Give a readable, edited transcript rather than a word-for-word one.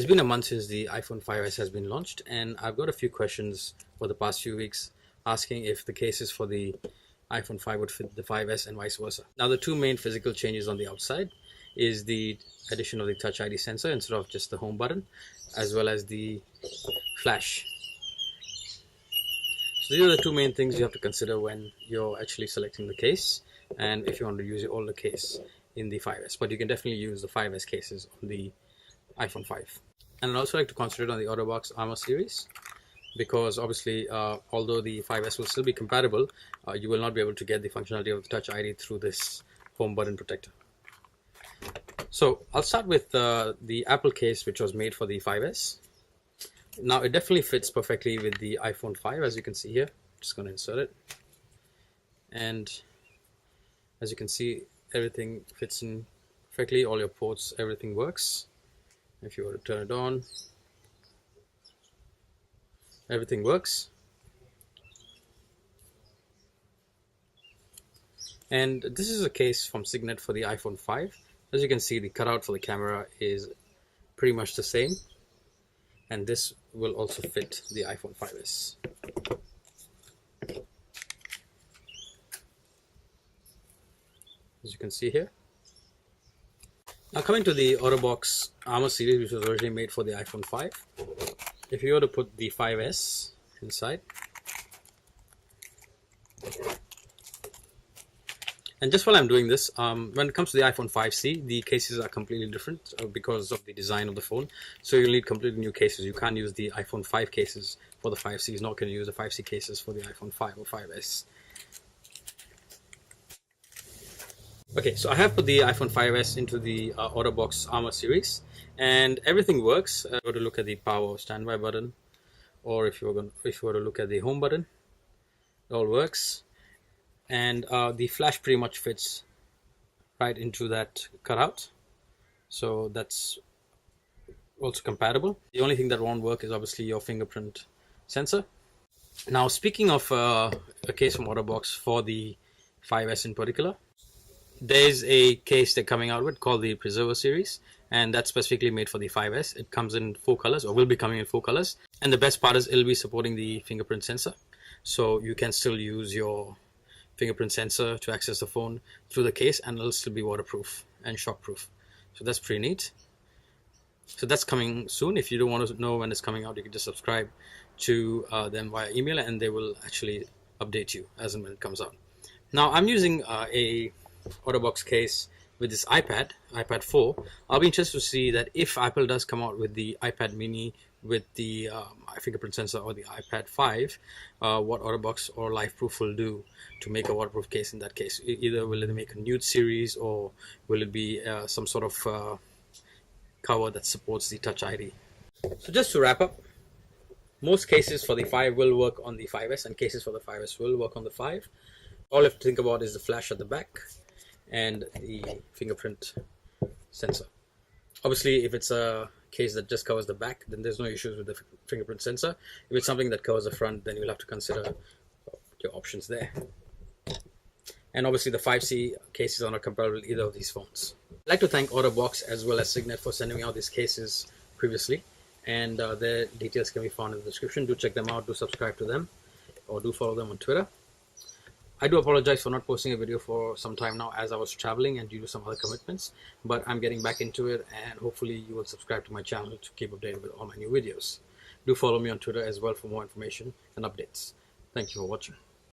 It's been a month since the iPhone 5S has been launched, and I've got a few questions for the past few weeks asking if the cases for the iPhone 5 would fit the 5S and vice versa. Now, the two main physical changes on the outside is the addition of the Touch ID sensor instead of just the home button, as well as the flash. So these are the two main things you have to consider when you're actually selecting the case, and if you want to use your older case in the 5S. But you can definitely use the 5S cases on the iPhone 5. And I'd also like to concentrate on the Otterbox Armor series, because obviously although the 5S will still be compatible, you will not be able to get the functionality of the Touch ID through this home button protector. So I'll start with the Apple case, which was made for the 5S. Now it definitely fits perfectly with the iPhone 5, as you can see here. I'm just going to insert it, and as you can see, everything fits in perfectly. All your ports, everything works. If you were to turn it on, everything works. And this is a case from Cygnett for the iPhone 5. As you can see, the cutout for the camera is pretty much the same, and this will also fit the iPhone 5S. As you can see here. Now, coming to the Otterbox Armor series, which was originally made for the iPhone 5, if you were to put the 5S inside, and just while I'm doing this, when it comes to the iPhone 5C, the cases are completely different because of the design of the phone. So you'll need completely new cases. You can't use the iPhone 5 cases for the 5Cs, nor can you use the 5C cases for the iPhone 5 or 5S. Okay, so I have put the iPhone 5S into the Otterbox Armor series, and everything works. If you were to look at the power standby button, or if you were to look at the home button, it all works. And the flash pretty much fits right into that cutout, so that's also compatible. The only thing that won't work is obviously your fingerprint sensor. Now, speaking of a case from Otterbox for the 5S in particular, there's a case they're coming out with called the Preserver series, and that's specifically made for the 5S. It comes in 4 colors, or will be coming in 4 colors. And the best part is it'll be supporting the fingerprint sensor, so you can still use your fingerprint sensor to access the phone through the case, and it'll still be waterproof and shockproof. So that's pretty neat. So that's coming soon. If you don't want to know when it's coming out, you can just subscribe to them via email, and they will actually update you as and when it comes out. Now, I'm using a Otterbox case with this iPad 4. I'll be interested to see that if Apple does come out with the iPad mini with the fingerprint sensor, or the iPad 5, what Otterbox or LifeProof will do to make a waterproof case in that case. Either will it make a nude series, or will it be some sort of cover that supports the Touch ID. So just to wrap up, most cases for the 5 will work on the 5S, and cases for the 5S will work on the 5. All you have to think about is the flash at the back and the fingerprint sensor. Obviously, if it's a case that just covers the back, then there's no issues with the fingerprint sensor. If it's something that covers the front, then you'll have to consider your options there. And obviously the 5C cases are not compatible with either of these phones. I'd like to thank Otterbox as well as Cygnett for sending me out these cases previously, and their details can be found in the description. Do check them out, do subscribe to them, or do follow them on Twitter. I do apologize for not posting a video for some time now, as I was traveling and due to some other commitments, but I'm getting back into it, and hopefully you will subscribe to my channel to keep updated with all my new videos. Do follow me on Twitter as well for more information and updates. Thank you for watching.